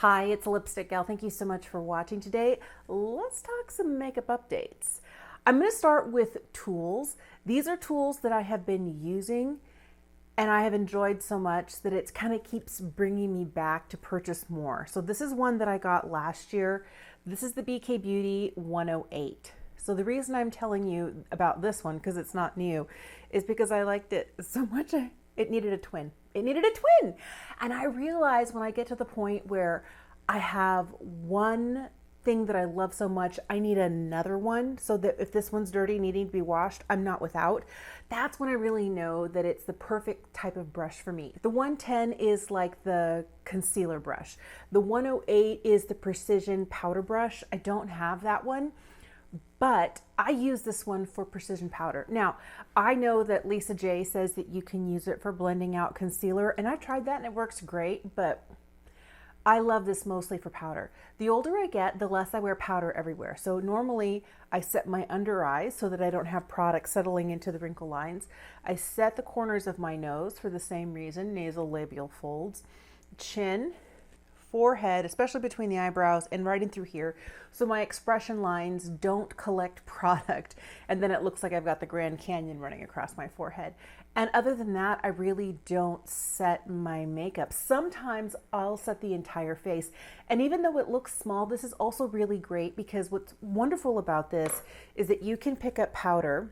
Hi, it's Lipstick Gal. Thank you so much for watching today. Let's talk some makeup updates. I'm going to start with tools. These are tools that I have been using and I have enjoyed so much that it kind of keeps bringing me back to purchase more. So this is one that I got last year. This is the BK Beauty 108. So the reason I'm telling you about this one, because it's not new, is because I liked it so much it needed a twin. It needed a twin. And I realize when I get to the point where I have one thing that I love so much, I need another one so that if this one's dirty, needing to be washed, I'm not without. That's when I really know that it's the perfect type of brush for me. The 110 is like the concealer brush. The 108 is the precision powder brush. I don't have that one, but I use this one for precision powder. Now, I know that Lisa J says that you can use it for blending out concealer, and I've tried that and it works great, but I love this mostly for powder. The older I get, the less I wear powder everywhere. So normally I set my under eyes so that I don't have product settling into the wrinkle lines. I set the corners of my nose for the same reason, nasal labial folds, chin, forehead, especially between the eyebrows and right in through here, so my expression lines don't collect product and then it looks like I've got the Grand Canyon running across my forehead. And other than that, I really don't set my makeup. Sometimes I'll set the entire face, and even though it looks small, this is also really great because what's wonderful about this is that you can pick up powder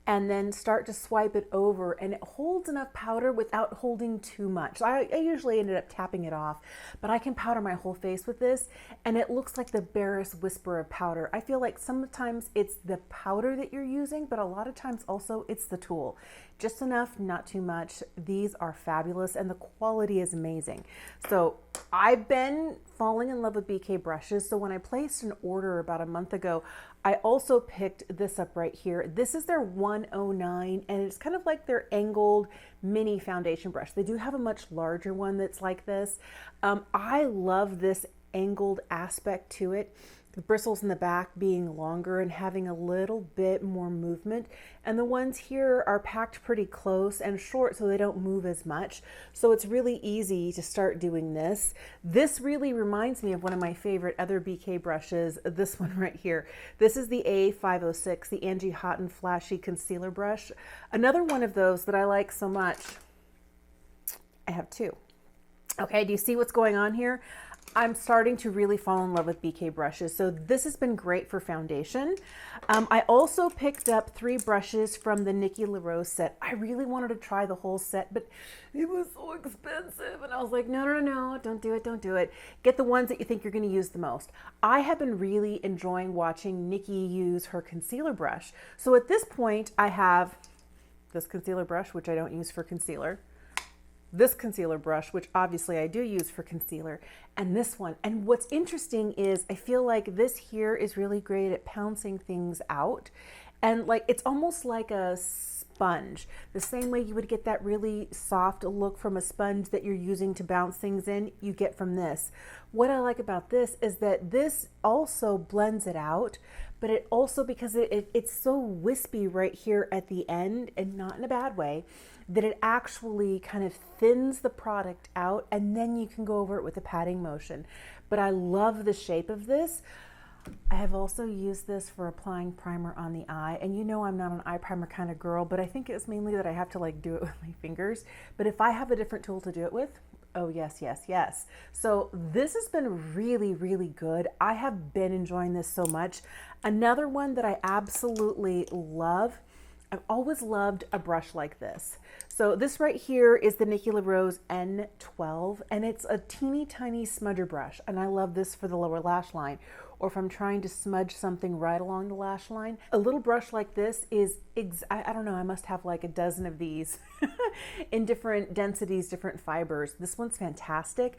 and then start to swipe it over, and it holds enough powder without holding too much. I usually ended up tapping it off, but I can powder my whole face with this, and it looks like the barest whisper of powder. I feel like sometimes it's the powder that you're using, but a lot of times also it's the tool. Just enough, not too much. These are fabulous, and the quality is amazing. So I've been falling in love with BK brushes. So when I placed an order about a month ago, I also picked this up right here. This is their 109, and it's kind of like their angled mini foundation brush. They do have a much larger one that's like this. I love this angled aspect to it. The bristles in the back being longer and having a little bit more movement. And the ones here are packed pretty close and short so they don't move as much. So it's really easy to start doing this. This really reminds me of one of my favorite other BK brushes, this one right here. This is the A506, the Angie Hot and Flashy Concealer Brush. Another one of those that I like so much. I have two. Okay, do you see what's going on here? I'm starting to really fall in love with BK brushes. So this has been great for foundation. I also picked up 3 brushes from the Nikki La Rose set. I really wanted to try the whole set, but it was so expensive. And I was like, no, don't do it, don't do it. Get the ones that you think you're gonna use the most. I have been really enjoying watching Nikki use her concealer brush. So at this point, I have this concealer brush, which I don't use for concealer, this concealer brush, which obviously I do use for concealer, and this one. And what's interesting is I feel like this here is really great at pouncing things out. And like, it's almost like a sponge. The same way you would get that really soft look from a sponge that you're using to bounce things in, you get from this. What I like about this is that this also blends it out, but it also, because it's so wispy right here at the end, and not in a bad way, that it actually kind of thins the product out, and then you can go over it with a patting motion. But I love the shape of this. I have also used this for applying primer on the eye, and you know I'm not an eye primer kind of girl, but I think it's mainly that I have to like do it with my fingers. But if I have a different tool to do it with, oh yes, yes, yes. So this has been really, really good. I have been enjoying this so much. Another one that I absolutely love, I've always loved a brush like this. So this right here is the Nikki La Rose N12, and it's a teeny tiny smudger brush. And I love this for the lower lash line, or if I'm trying to smudge something right along the lash line. A little brush like this is, I don't know, I must have like a dozen of these in different densities, different fibers. This one's fantastic.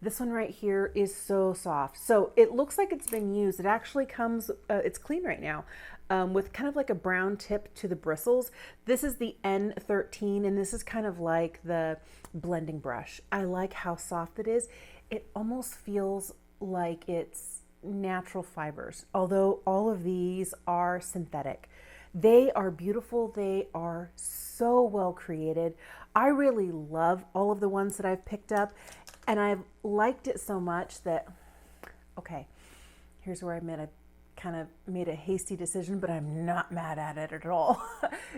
This one right here is so soft. So it looks like it's been used. It actually comes, it's clean right now, with kind of like a brown tip to the bristles. This is the N13, and this is kind of like the blending brush. I like how soft it is. It almost feels like it's natural fibers, although all of these are synthetic. They are beautiful. They are so well created. I really love all of the ones that I've picked up. And I've liked it so much that, okay, here's where I kind of made a hasty decision, but I'm not mad at it at all.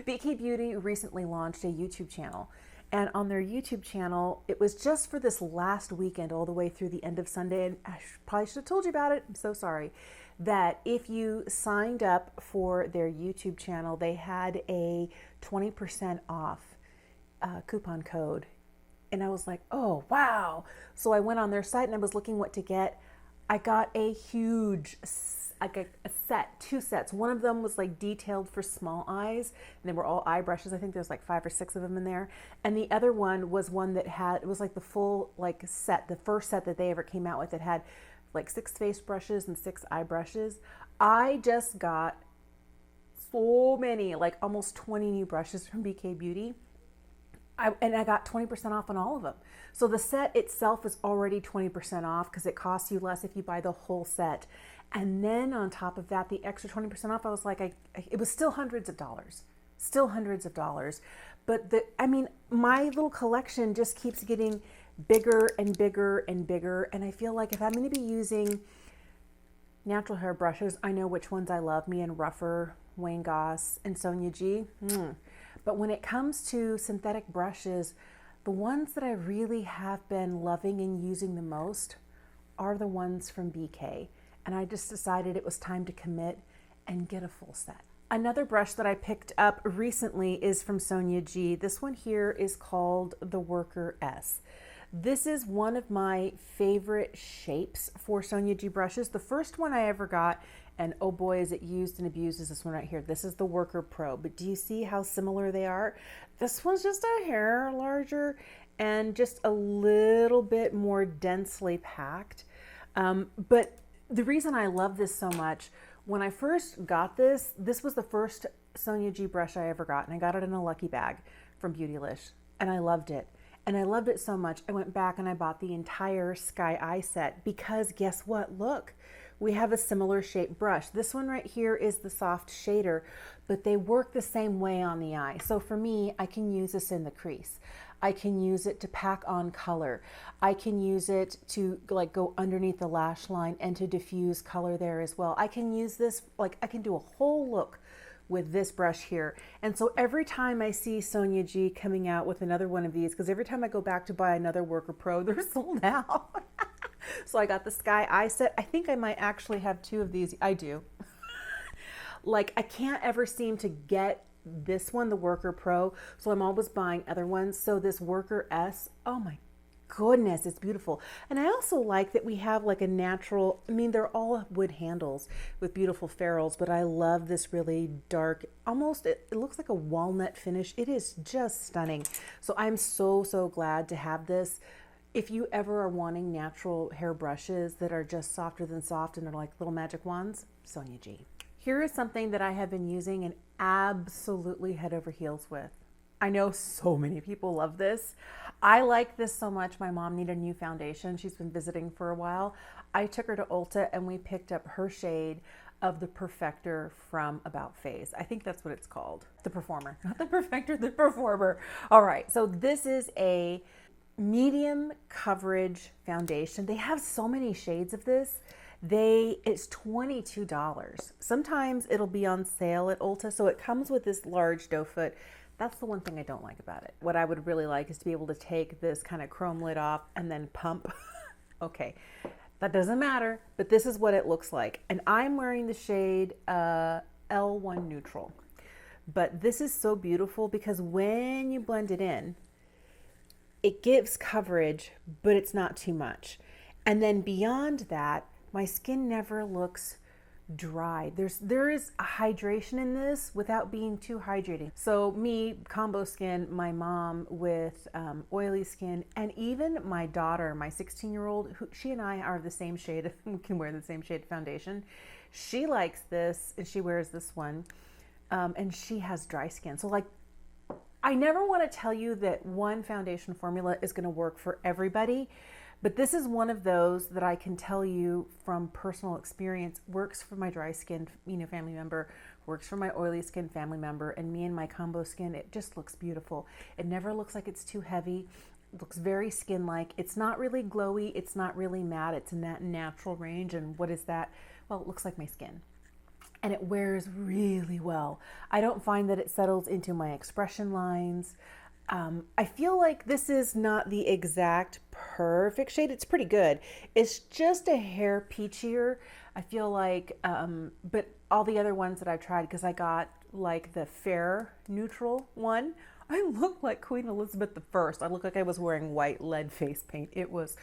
BK Beauty recently launched a YouTube channel. And on their YouTube channel, it was just for this last weekend, all the way through the end of Sunday. And I probably should have told you about it. I'm so sorry. That if you signed up for their YouTube channel, they had a 20% off coupon code. And I was like, oh, wow. So I went on their site and I was looking what to get. I got a huge, like a set, 2 sets. One of them was like detailed for small eyes, and they were all eye brushes. I think there's like 5 or 6 of them in there. And the other one was one that had, it was like the full like set, the first set that they ever came out with. It had like 6 face brushes and 6 eye brushes. I just got so many, like almost 20 new brushes from BK Beauty. And I got 20% off on all of them. So the set itself is already 20% off because it costs you less if you buy the whole set. And then on top of that, the extra 20% off, I was like, it was still hundreds of dollars. But my little collection just keeps getting bigger and bigger and bigger. And I feel like if I'm going to be using natural hair brushes, I know which ones I love, me and Rougher, Wayne Goss, and Sonia G. But when it comes to synthetic brushes, the ones that I really have been loving and using the most are the ones from BK. And I just decided it was time to commit and get a full set. Another brush that I picked up recently is from Sonia G. This one here is called the Worker S. This is one of my favorite shapes for Sonia G brushes. The first one I ever got, and oh boy, is it used and abused, is this one right here. This is the Worker Pro, but do you see how similar they are? This one's just a hair larger and just a little bit more densely packed. But the reason I love this so much, when I first got this was the first Sonia G brush I ever got, and I got it in a lucky bag from Beautylish, and I loved it. And I loved it so much, I went back and I bought the entire Sky Eye set because guess what? Look, we have a similar shaped brush. This one right here is the soft shader, but they work the same way on the eye. So for me, I can use this in the crease. I can use it to pack on color. I can use it to like go underneath the lash line and to diffuse color there as well. I can use this, like I can do a whole look with this brush here. And so every time I see Sonia G coming out with another one of these, because every time I go back to buy another Worker Pro, they're sold out. So I got the Sky Eye set. I think I might actually have 2 of these. I do. Like I can't ever seem to get this one, the Worker Pro, so I'm always buying other ones. So this Worker S, oh my goodness, it's beautiful. And I also like that we have like a natural, they're all wood handles with beautiful ferrules, but I love this really dark, almost, it looks like a walnut finish. It is just stunning. So I'm so glad to have this. If you ever are wanting natural hair brushes that are just softer than soft and they're like little magic wands, Sonia G. Here is something that I have been using and absolutely head over heels with. I know so many people love this. I like this so much. My mom needed a new foundation. She's been visiting for a while. I took her to Ulta and we picked up her shade of the Perfector from About Face. I think that's what it's called. The Performer, not the Perfector, the Performer. All right, so this is a medium coverage foundation. They have so many shades of this. It's $22. Sometimes it'll be on sale at Ulta. So it comes with this large doe foot. That's the one thing I don't like about it. What I would really like is to be able to take this kind of chrome lid off and then pump. Okay, that doesn't matter, but this is what it looks like. And I'm wearing the shade L1 Neutral. But this is so beautiful because when you blend it in, it gives coverage, but it's not too much. And then beyond that, my skin never looks dry. There is a hydration in this without being too hydrating. So me, combo skin, my mom with oily skin, and even my daughter, my 16-year-old, she and I are the same shade, we can wear the same shade of foundation. She likes this and she wears this one, and she has dry skin. So like, I never want to tell you that one foundation formula is going to work for everybody, but this is one of those that I can tell you from personal experience works for my dry skin, family member, works for my oily skin family member, and me and my combo skin, it just looks beautiful. It never looks like it's too heavy. looks very skin-like. It's not really glowy. It's not really matte. It's in that natural range. And what is that? Well, it looks like my skin. And it wears really well. I don't find that it settles into my expression lines. I feel like this is not the exact perfect shade. It's pretty good. It's just a hair peachier. I feel like, but all the other ones that I've tried, because I got like the fair neutral one, I look like Queen Elizabeth I. I look like I was wearing white lead face paint. It was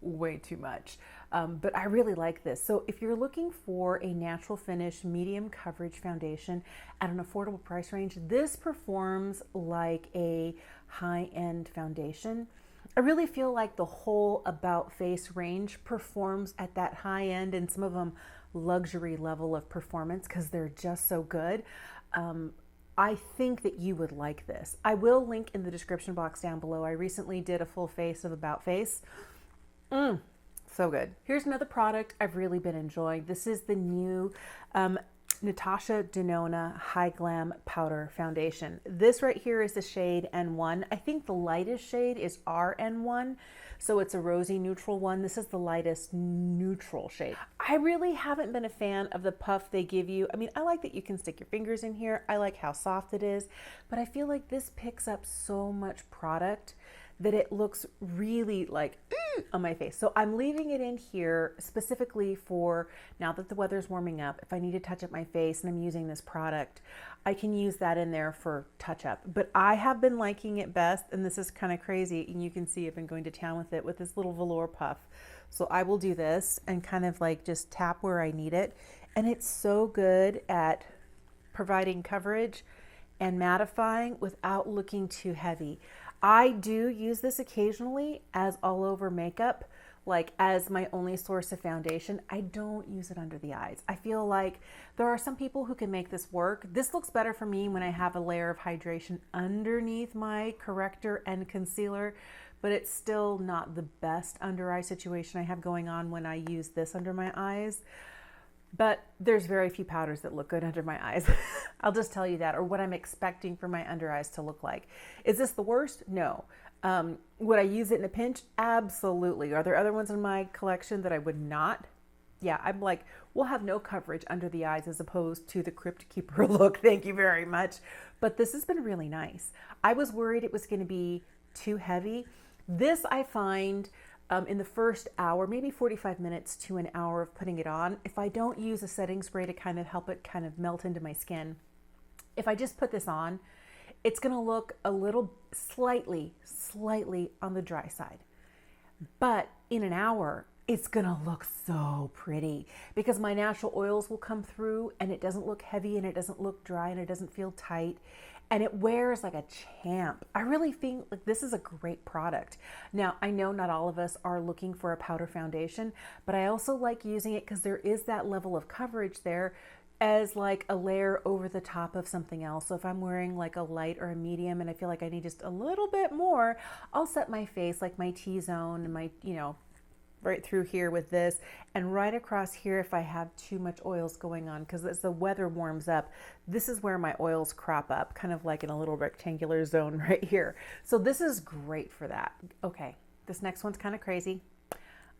way too much. But I really like this. So if you're looking for a natural finish, medium coverage foundation at an affordable price range, this performs like a high-end foundation. I really feel like the whole About Face range performs at that high end and some of them luxury level of performance because they're just so good. I think that you would like this. I will link in the description box down below. I recently did a full face of About Face. So good. Here's another product I've really been enjoying. This is the new Natasha Denona High Glam Powder Foundation. This right here is the shade N1. I think the lightest shade is RN1. So it's a rosy neutral one. This is the lightest neutral shade. I really haven't been a fan of the puff they give you. I mean, I like that you can stick your fingers in here. I like how soft it is, but I feel like this picks up so much product that it looks really like on my face. So I'm leaving it in here specifically for now that the weather's warming up. If I need to touch up my face and I'm using this product, I can use that in there for touch up. But I have been liking it best, and this is kind of crazy, and you can see I've been going to town with it with this little velour puff. So I will do this and kind of like just tap where I need it. And it's so good at providing coverage and mattifying without looking too heavy. I do use this occasionally as all over makeup, like as my only source of foundation. I don't use it under the eyes. I feel like there are some people who can make this work. This looks better for me when I have a layer of hydration underneath my corrector and concealer, but it's still not the best under eye situation I have going on when I use this under my eyes. But there's very few powders that look good under my eyes. I'll just tell you that, or what I'm expecting for my under eyes to look like. Is this the worst? No. Would I use it in a pinch? Absolutely. Are there other ones in my collection that I would not? Yeah, I'm like, we'll have no coverage under the eyes as opposed to the Crypt Keeper look. Thank you very much. But this has been really nice. I was worried it was going to be too heavy. This I find in the first hour, maybe 45 minutes to an hour of putting it on, if I don't use a setting spray to kind of help it kind of melt into my skin, if I just put this on, it's going to look a little slightly on the dry side. But in an hour, it's going to look so pretty because my natural oils will come through and it doesn't look heavy and it doesn't look dry and it doesn't feel tight. And it wears like a champ. I really think like this is a great product. Now, I know not all of us are looking for a powder foundation, but I also like using it because there is that level of coverage there as like a layer over the top of something else. So if I'm wearing like a light or a medium and I feel like I need just a little bit more, I'll set my face like my T-zone and my, you know, right through here with this, and right across here if I have too much oils going on, because as the weather warms up, this is where my oils crop up, kind of like in a little rectangular zone right here. So this is great for that. Okay, this next one's kind of crazy.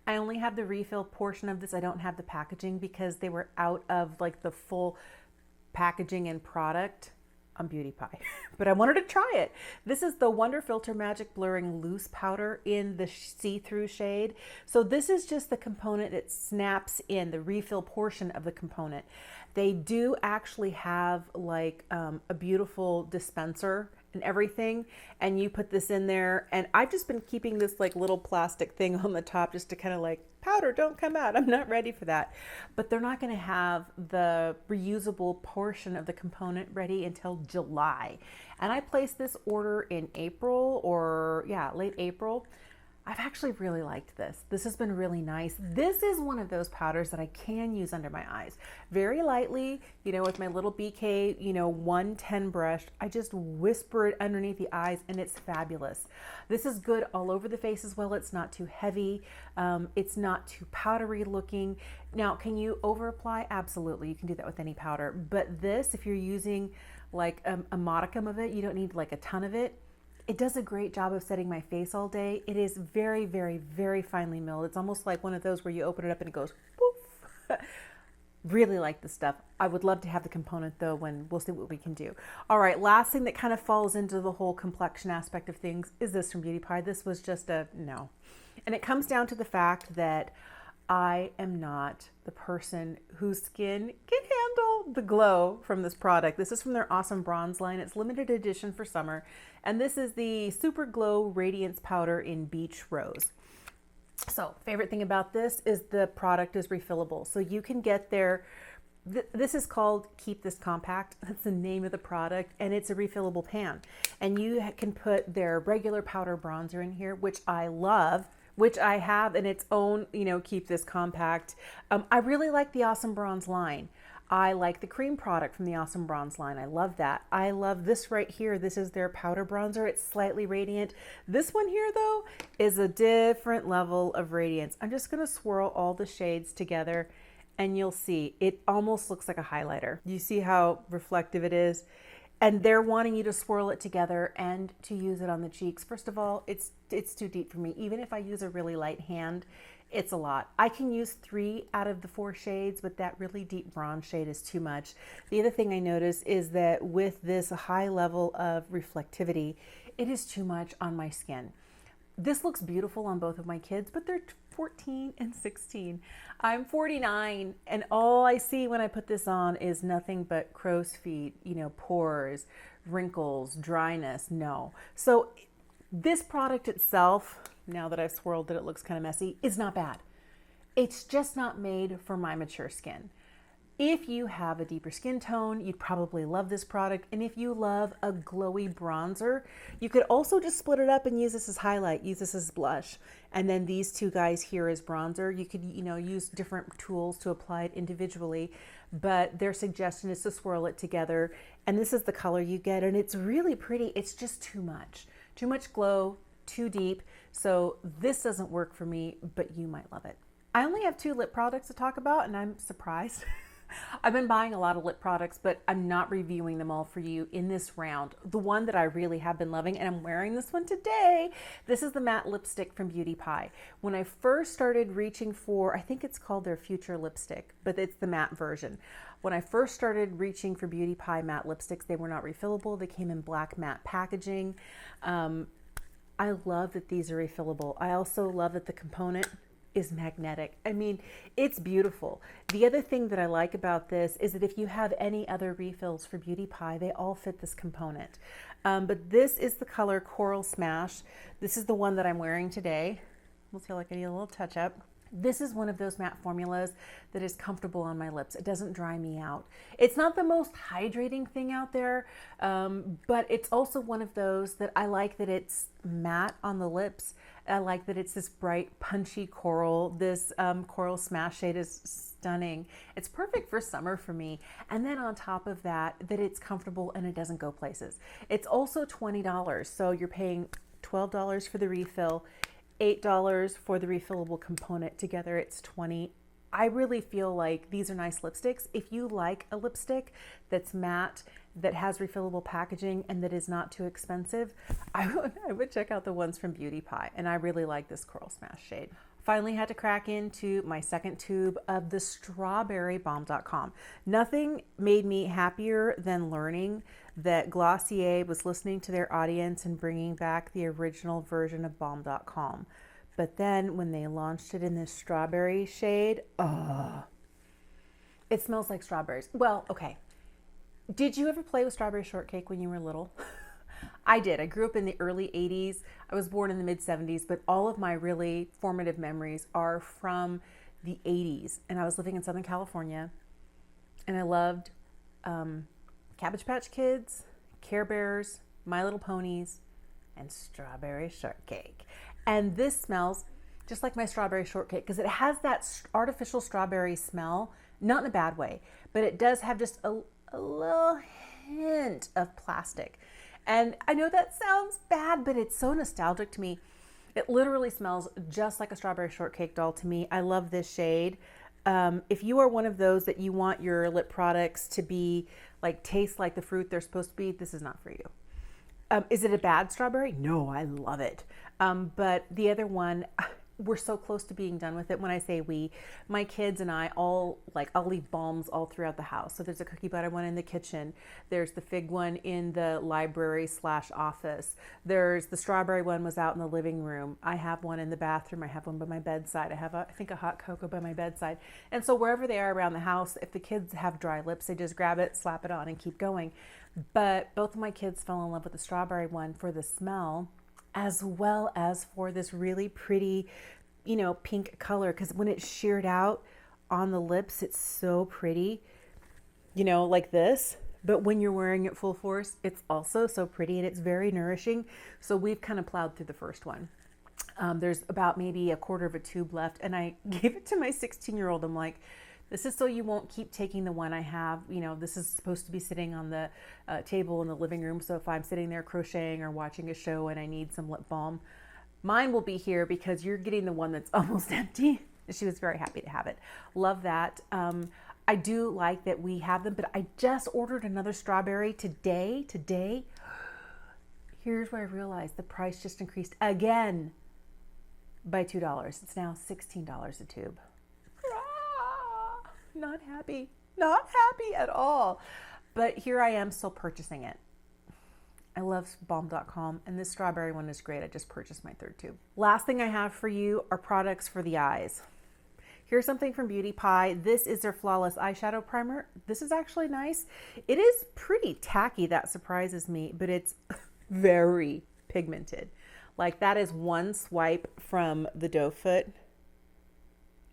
I only have the refill portion of this. I don't have the packaging because they were out of like the full packaging and product on Beauty Pie, but I wanted to try it. This is the Wonder Filter Magic Blurring Loose Powder in the see-through shade. So this is just the component that snaps in, the refill portion of the component. They do actually have like a beautiful dispenser and everything, and you put this in there, and I've just been keeping this like little plastic thing on the top just to kind of like, powder, don't come out. I'm not ready for that. But they're not going to have the reusable portion of the component ready until July. And I placed this order in April, or yeah, late April. I've actually really liked this. This has been really nice. This is one of those powders that I can use under my eyes. Very lightly, you know, with my little BK, you know, 110 brush, I just whisper it underneath the eyes and it's fabulous. This is good all over the face as well. It's not too heavy. It's not too powdery looking. Now, can you over apply? Absolutely. You can do that with any powder. But this, if you're using like a modicum of it, you don't need like a ton of it. It does a great job of setting my face all day. It is very, very, very finely milled. It's almost like one of those where you open it up and it goes poof. Really like this stuff. I would love to have the component though, when we'll see what we can do. All right, last thing that kind of falls into the whole complexion aspect of things is this from Beauty Pie. This was just a no. And it comes down to the fact that I am not the person whose skin can handle the glow from this product. This is from their Awesome Bronze line. It's limited edition for summer. And this is the Super Glow Radiance Powder in Beach Rose. So favorite thing about this is the product is refillable. So you can get their, this is called Keep This Compact. That's the name of the product. And it's a refillable pan. And you can put their regular powder bronzer in here, which I love, which I have in its own, Keep This Compact. I really like the Awesome Bronze line. I like the cream product from the Awesome Bronze line. I love that. I love this right here. This is their powder bronzer. It's slightly radiant. This one here though is a different level of radiance. I'm just gonna swirl all the shades together and you'll see it almost looks like a highlighter. You see how reflective it is? And they're wanting you to swirl it together and to use it on the cheeks. First of all, it's too deep for me. Even if I use a really light hand, it's a lot. I can use 3 out of the 4 shades, but that really deep bronze shade is too much. The other thing I notice is that with this high level of reflectivity, it is too much on my skin. This looks beautiful on both of my kids, but they're 14 and 16. I'm 49, and all I see when I put this on is nothing but crow's feet, pores, wrinkles, dryness. No. So this product itself, now that I've swirled it, it looks kind of messy, is not bad. It's just not made for my mature skin. If you have a deeper skin tone, you'd probably love this product. And if you love a glowy bronzer, you could also just split it up and use this as highlight, use this as blush. And then these 2 guys here as bronzer. You could, use different tools to apply it individually, but their suggestion is to swirl it together. And this is the color you get, and it's really pretty. It's just too much glow, too deep. So this doesn't work for me, but you might love it. I only have 2 lip products to talk about, and I'm surprised. I've been buying a lot of lip products, but I'm not reviewing them all for you in this round. The one that I really have been loving, and I'm wearing this one today, this is the matte lipstick from Beauty Pie. When I first started reaching for, I think it's called their Future lipstick, but it's the matte version. When I first started reaching for Beauty Pie matte lipsticks, they were not refillable. They came in black matte packaging. I love that these are refillable. I also love that the component is magnetic. I mean, it's beautiful. The other thing that I like about this is that if you have any other refills for Beauty Pie, they all fit this component. But this is the color Coral Smash. This is the one that I'm wearing today. We'll feel like I need a little touch up. This is one of those matte formulas that is comfortable on my lips. It doesn't dry me out. It's not the most hydrating thing out there, but it's also one of those that I like that it's matte on the lips. I like that it's this bright, punchy coral. This Coral Smash shade is stunning. It's perfect for summer for me. And then on top of that, that it's comfortable and it doesn't go places. It's also $20, so you're paying $12 for the refill, $8 for the refillable component. Together it's $20. I really feel like these are nice lipsticks. If you like a lipstick that's matte, that has refillable packaging, and that is not too expensive, I would check out the ones from Beauty Pie. And I really like this Coral Smash shade. Finally had to crack into my second tube of the strawberry balm.com. Nothing made me happier than learning that Glossier was listening to their audience and bringing back the original version of balm.com. But then when they launched it in this strawberry shade, it smells like strawberries. Well, okay. Did you ever play with strawberry shortcake when you were little? I did. I grew up in the early 80s. I was born in the mid 70s, but all of my really formative memories are from the 80s. And I was living in Southern California, and I loved Cabbage Patch Kids, Care Bears, My Little Ponies, and strawberry shortcake. And this smells just like my strawberry shortcake because it has that artificial strawberry smell, not in a bad way, but it does have just a little hint of plastic. And I know that sounds bad, but it's so nostalgic to me. It literally smells just like a strawberry shortcake doll to me. I love this shade. If you are one of those that you want your lip products to be like taste like the fruit they're supposed to be, this is not for you. Is it a bad strawberry? No, I love it. But the other one, we're so close to being done with it. When I say we, my kids and I all, like, I'll leave balms all throughout the house. So there's a cookie butter one in the kitchen. There's the fig one in the library / office. There's the strawberry one was out in the living room. I have one in the bathroom. I have one by my bedside. I have, I think, a hot cocoa by my bedside. And so wherever they are around the house, if the kids have dry lips, they just grab it, slap it on, and keep going. But both of my kids fell in love with the strawberry one for the smell, as well as for this really pretty, you know, pink color. Because when it's sheared out on the lips, it's so pretty, you know, like this. But when you're wearing it full force, it's also so pretty, and it's very nourishing. So we've kind of plowed through the first one. There's about maybe a quarter of a tube left, and I gave it to my 16-year-old. I'm like, this is so you won't keep taking the one I have. You know, this is supposed to be sitting on the table in the living room. So if I'm sitting there crocheting or watching a show and I need some lip balm, mine will be here because you're getting the one that's almost empty. She was very happy to have it. Love that. I do like that we have them, but I just ordered another strawberry today. Here's where I realized the price just increased again by $2. It's now $16 a tube. Not happy at all. But here I am still purchasing it. I love balm.com, and this strawberry one is great. I just purchased my third tube. Last thing I have for you are products for the eyes. Here's something from Beauty Pie. This is their Flawless Eyeshadow Primer. This is actually nice. It is pretty tacky, that surprises me, but it's very pigmented. Like, that is one swipe from the doe foot,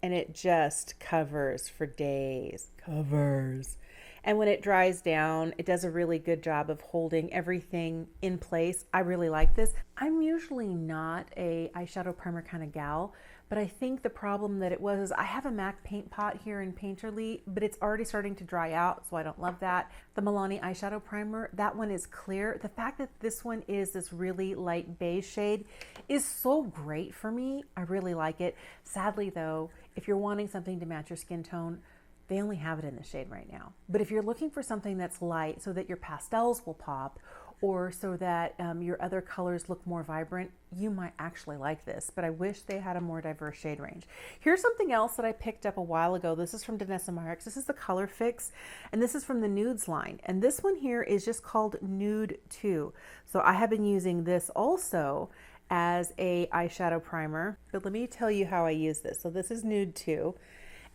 and it just covers for days. Covers. And when it dries down, it does a really good job of holding everything in place. I really like this. I'm usually not a eyeshadow primer kind of gal, but I think the problem that it was is I have a MAC paint pot here in Painterly, but it's already starting to dry out, so I don't love that. The Milani eyeshadow primer, that one is clear. The fact that this one is this really light beige shade is so great for me. I really like it. Sadly though, if you're wanting something to match your skin tone, they only have it in the shade right now. But if you're looking for something that's light so that your pastels will pop, or so that your other colors look more vibrant, you might actually like this. But I wish they had a more diverse shade range. Here's something else that I picked up a while ago. This is from Danessa Myricks. This is the Color Fix, and this is from the Nudes line. And this one here is just called Nude 2. So I have been using this also as a eyeshadow primer. But let me tell you how I use this. So this is Nude 2.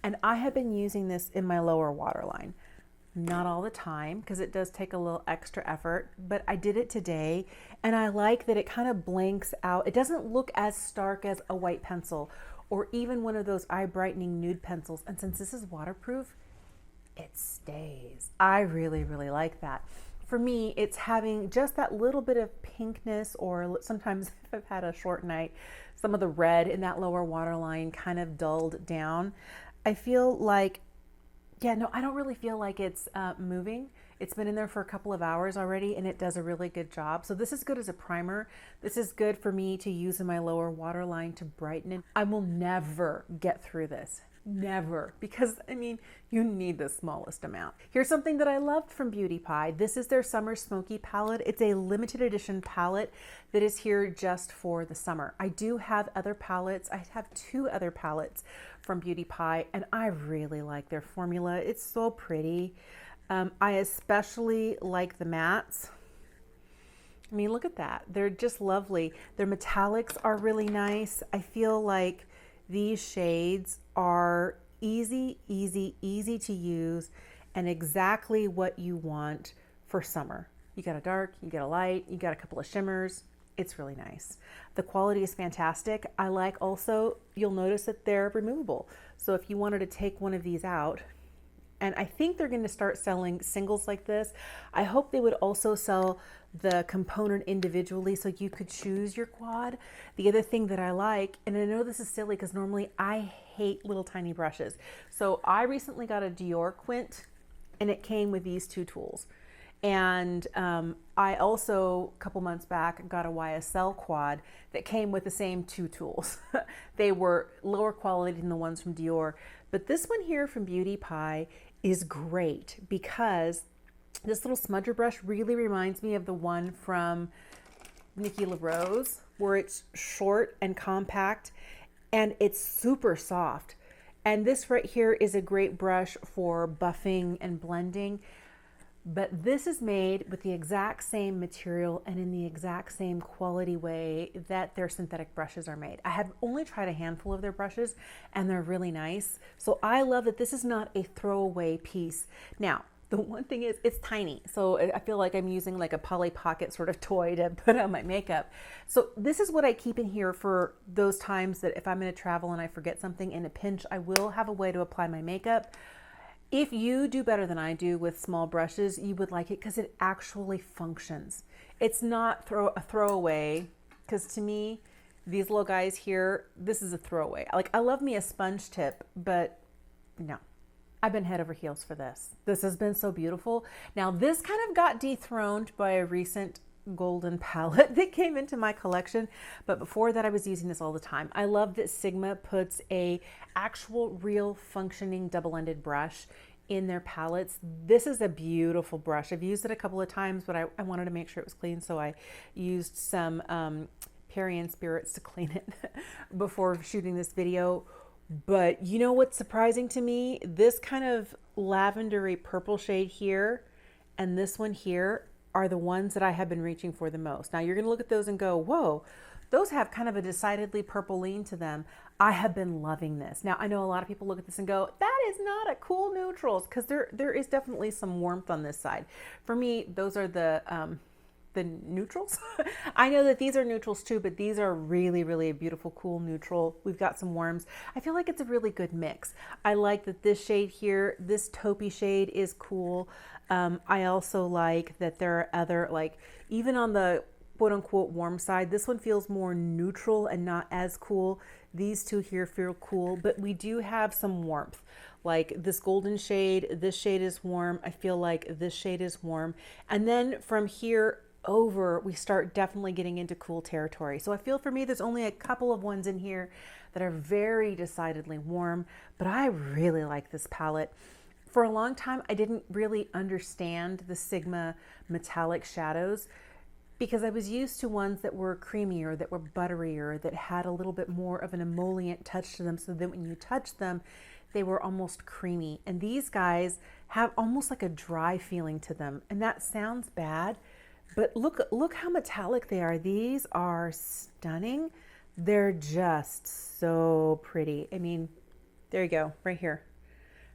And I have been using this in my lower waterline. Not all the time, because it does take a little extra effort, but I did it today, and I like that it kind of blanks out. It doesn't look as stark as a white pencil or even one of those eye brightening nude pencils. And since this is waterproof, it stays. I really, really like that. For me, it's having just that little bit of pinkness, or sometimes if I've had a short night, some of the red in that lower waterline kind of dulled down. I feel like, yeah, no, I don't really feel like it's moving. It's been in there for a couple of hours already, and it does a really good job. So this is good as a primer. This is good for me to use in my lower waterline to brighten it. I will never get through this. Never. Because, I mean, you need the smallest amount. Here's something that I loved from Beauty Pie. This is their Summer Smoky palette. It's a limited edition palette that is here just for the summer. I do have other palettes. I have 2 other palettes from Beauty Pie, and I really like their formula. It's so pretty. I especially like the mattes. I mean, look at that. They're just lovely. Their metallics are really nice. I feel like these shades are easy to use and exactly what you want for summer. You got a dark, you got a light, you got a couple of shimmers. It's really nice. The quality is fantastic. I like also, you'll notice that they're removable. So if you wanted to take one of these out, and I think they're going to start selling singles like this. I hope they would also sell the component individually so you could choose your quad. The other thing that I like, and I know this is silly because normally I hate little tiny brushes. So I recently got a Dior Quint, and it came with these 2 tools. And I also, a couple months back, got a YSL quad that came with the same 2 tools. They were lower quality than the ones from Dior. But this one here from Beauty Pie is great because This little smudger brush really reminds me of the one from Nikki La Rose, where it's short and compact and it's super soft. And this right here is a great brush for buffing and blending. But this is made with the exact same material and in the exact same quality way that their synthetic brushes are made. I have only tried a handful of their brushes and they're really nice. So I love that this is not a throwaway piece. Now, the one thing is it's tiny. So I feel like I'm using like a Polly Pocket sort of toy to put on my makeup. So this is what I keep in here for those times that if I'm going to travel and I forget something in a pinch, I will have a way to apply my makeup. If you do better than I do with small brushes, you would like it because it actually functions. It's not a throwaway, because to me, these little guys here, this is a throwaway. Like, I love me a sponge tip, but no. I've been head over heels for this. This has been so beautiful. Now, this kind of got dethroned by a recent golden palette that came into my collection, but before that I was using this all the time. I love that Sigma puts a actual real functioning double-ended brush in their palettes. This is a beautiful brush. I've used it a couple of times, but I wanted to make sure it was clean, so I used some Perrier Spirits to clean it before shooting this video. But you know what's surprising to me? This kind of lavendery purple shade here and this one here are the ones that I have been reaching for the most. Now you're gonna look at those and go, whoa, those have kind of a decidedly purple lean to them. I have been loving this. Now I know a lot of people look at this and go, that is not a cool neutrals, because there is definitely some warmth on this side. For me, those are the neutrals. I know that these are neutrals too, but these are really, really a beautiful, cool neutral. We've got some warms. I feel like it's a really good mix. I like that this shade here, this taupey shade is cool. I also like that there are other, like, even on the quote unquote warm side, this one feels more neutral and not as cool. These two here feel cool, but we do have some warmth. Like this golden shade, this shade is warm. I feel like this shade is warm. And then from here over, we start definitely getting into cool territory. So I feel for me, there's only a couple of ones in here that are very decidedly warm, but I really like this palette. For a long time, I didn't really understand the Sigma metallic shadows because I was used to ones that were creamier, that were butterier, that had a little bit more of an emollient touch to them, so that when you touch them, they were almost creamy. And these guys have almost like a dry feeling to them. And that sounds bad, but look how metallic they are. These are stunning. They're just so pretty. I mean, there you go, right here.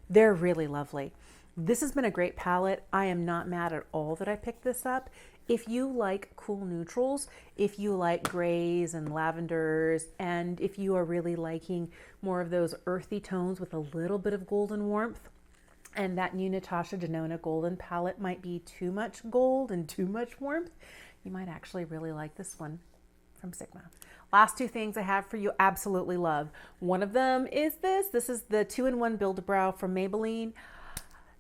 They're really lovely. This has been a great palette. I am not mad at all that I picked this up. If you like cool neutrals, if you like grays and lavenders, and if you are really liking more of those earthy tones with a little bit of golden warmth, and that new Natasha Denona golden palette might be too much gold and too much warmth, you might actually really like this one from Sigma. Last two things I have for you, absolutely love. One of them is this. This is the 2-in-1 Build-A-Brow from Maybelline.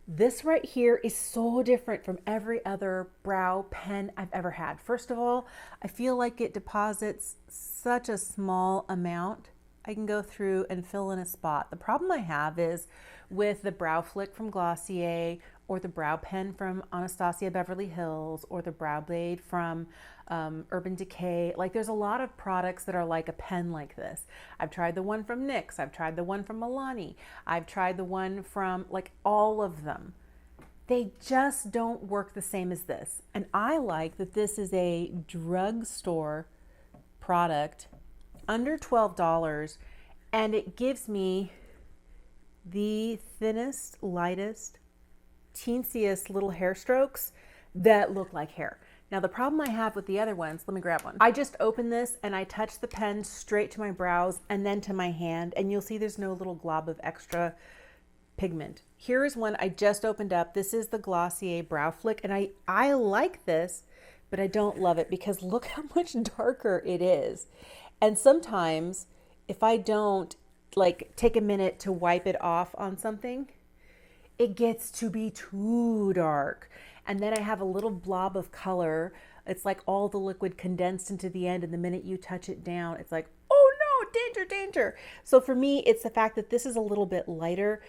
This right here is so different from every other brow pen I've ever had. First of all, I feel like it deposits such a small amount. I can go through and fill in a spot. The problem I have is with the Brow Flick from Glossier, or the brow pen from Anastasia Beverly Hills, or the brow blade from Urban Decay. Like, there's a lot of products that are like a pen like this. I've tried the one from NYX. I've tried the one from Milani. I've tried the one from, like, all of them. They just don't work the same as this. And I like that this is a drugstore product under $12, and it gives me the thinnest, lightest, teensiest little hair strokes that look like hair. Now the problem I have with the other ones, let me grab one. I just open this and I touch the pen straight to my brows and then to my hand, and you'll see there's no little glob of extra pigment. Here is one I just opened up. This is the Glossier Brow Flick, and I like this, but I don't love it because look how much darker it is. And sometimes if I don't like take a minute to wipe it off on something, it gets to be too dark. And then I have a little blob of color. It's like all the liquid condensed into the end, and the minute you touch it down, it's like, oh no, danger, danger. So for me, it's the fact that this is a little bit lighter.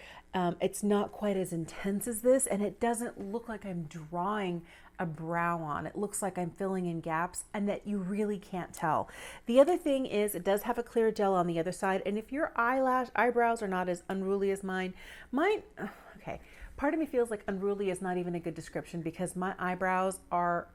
It's not quite as intense as this, and it doesn't look like I'm drawing a brow on. It looks like I'm filling in gaps and that you really can't tell. The other thing is it does have a clear gel on the other side. And if your eyebrows are not as unruly as mine, okay, part of me feels like unruly is not even a good description because my eyebrows are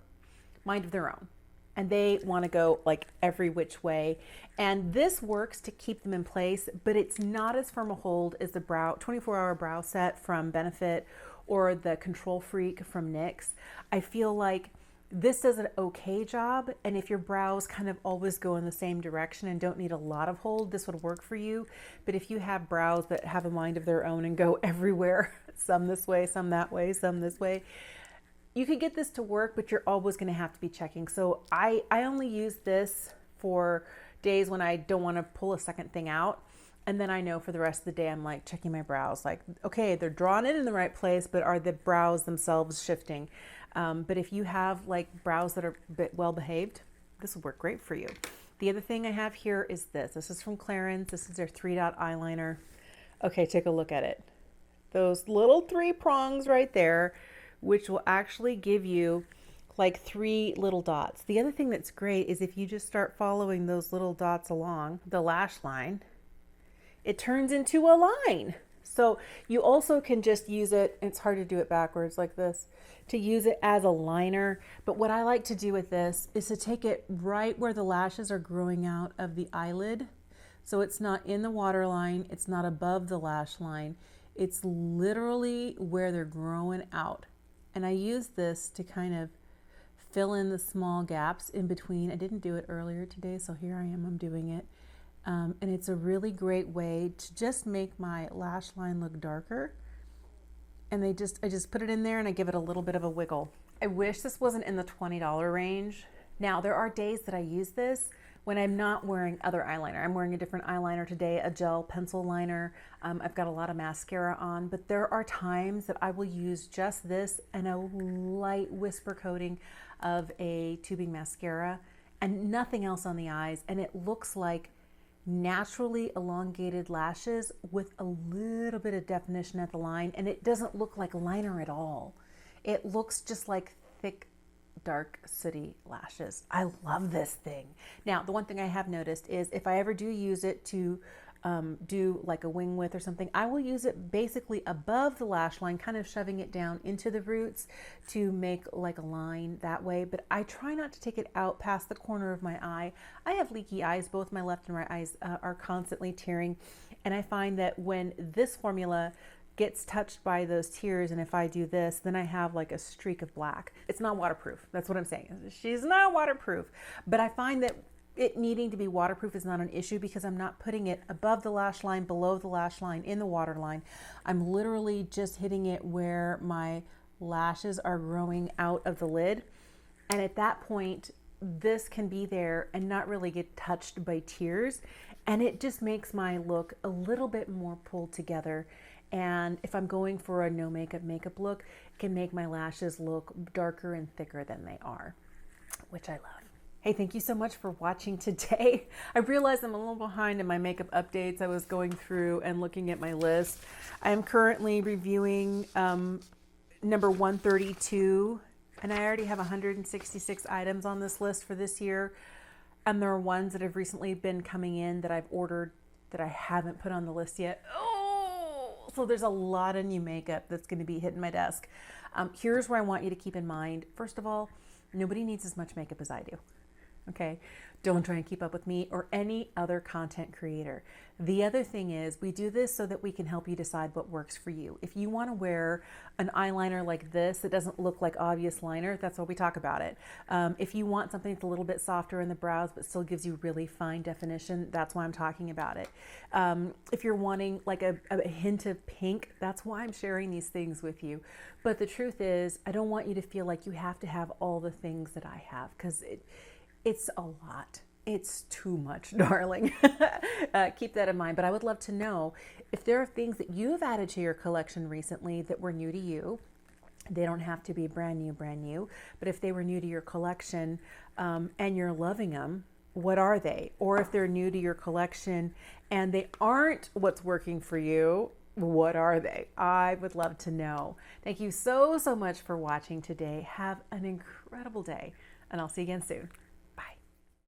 mind of their own and they want to go like every which way. And this works to keep them in place, but it's not as firm a hold as the 24-hour brow set from Benefit or the Control Freak from NYX. I feel like this does an okay job, and if your brows kind of always go in the same direction and don't need a lot of hold, this would work for you. But if you have brows that have a mind of their own and go everywhere, some this way, some that way, some this way, you could get this to work, but you're always going to have to be checking. So I only use this for days when I don't want to pull a second thing out. And then I know for the rest of the day, I'm like checking my brows, like, okay, they're drawn in the right place, but are the brows themselves shifting? But if you have like brows that are a bit well behaved, this will work great for you. The other thing I have here is this. This is from Clarins. This is their 3-dot eyeliner. Okay, take a look at it. Those little 3 prongs right there, which will actually give you like 3 little dots. The other thing that's great is if you just start following those little dots along the lash line, it turns into a line. So you also can just use it, it's hard to do it backwards like this, to use it as a liner. But what I like to do with this is to take it right where the lashes are growing out of the eyelid. So it's not in the waterline, it's not above the lash line. It's literally where they're growing out. And I use this to kind of fill in the small gaps in between. I didn't do it earlier today, so here I am, I'm doing it. And it's a really great way to just make my lash line look darker. And I just put it in there and I give it a little bit of a wiggle. I wish this wasn't in the $20 range. Now, there are days that I use this when I'm not wearing other eyeliner. I'm wearing a different eyeliner today, a gel pencil liner. I've got a lot of mascara on, but there are times that I will use just this and a light whisper coating of a tubing mascara and nothing else on the eyes. And it looks like naturally elongated lashes with a little bit of definition at the line, and it doesn't look like liner at all. It looks just like thick, dark, sooty lashes. I love this thing. Now, the one thing I have noticed is if I ever do use it to do like a wing with or something, I will use it basically above the lash line, kind of shoving it down into the roots to make like a line that way. But I try not to take it out past the corner of my eye. I have leaky eyes. Both my left and right eyes are constantly tearing. And I find that when this formula gets touched by those tears, and if I do this, then I have like a streak of black. It's not waterproof. That's what I'm saying. She's not waterproof. But I find that it needing to be waterproof is not an issue because I'm not putting it above the lash line, below the lash line, in the water line. I'm literally just hitting it where my lashes are growing out of the lid. And at that point, this can be there and not really get touched by tears. And it just makes my look a little bit more pulled together. And if I'm going for a no makeup look, it can make my lashes look darker and thicker than they are, which I love. Hey, thank you so much for watching today. I realized I'm a little behind in my makeup updates. I was going through and looking at my list. I am currently reviewing number 132, and I already have 166 items on this list for this year. And there are ones that have recently been coming in that I've ordered that I haven't put on the list yet. Oh, so there's a lot of new makeup that's going to be hitting my desk. Here's where I want you to keep in mind. First of all, nobody needs as much makeup as I do. Okay, don't try and keep up with me or any other content creator. The other thing is we do this so that we can help you decide what works for you. If you want to wear an eyeliner like this that doesn't look like obvious liner, that's why we talk about it. If you want something that's a little bit softer in the brows but still gives you really fine definition, that's why I'm talking about it. If you're wanting like a hint of pink, that's why I'm sharing these things with you. But the truth is, I don't want you to feel like you have to have all the things that I have, because it's a lot. It's too much, darling. Keep that in mind. But I would love to know if there are things that you've added to your collection recently that were new to you. They don't have to be brand new, but if they were new to your collection and you're loving them, what are they? Or if they're new to your collection and they aren't what's working for you, what are they? I would love to know. Thank you so much for watching today. Have an incredible day, and I'll see you again soon.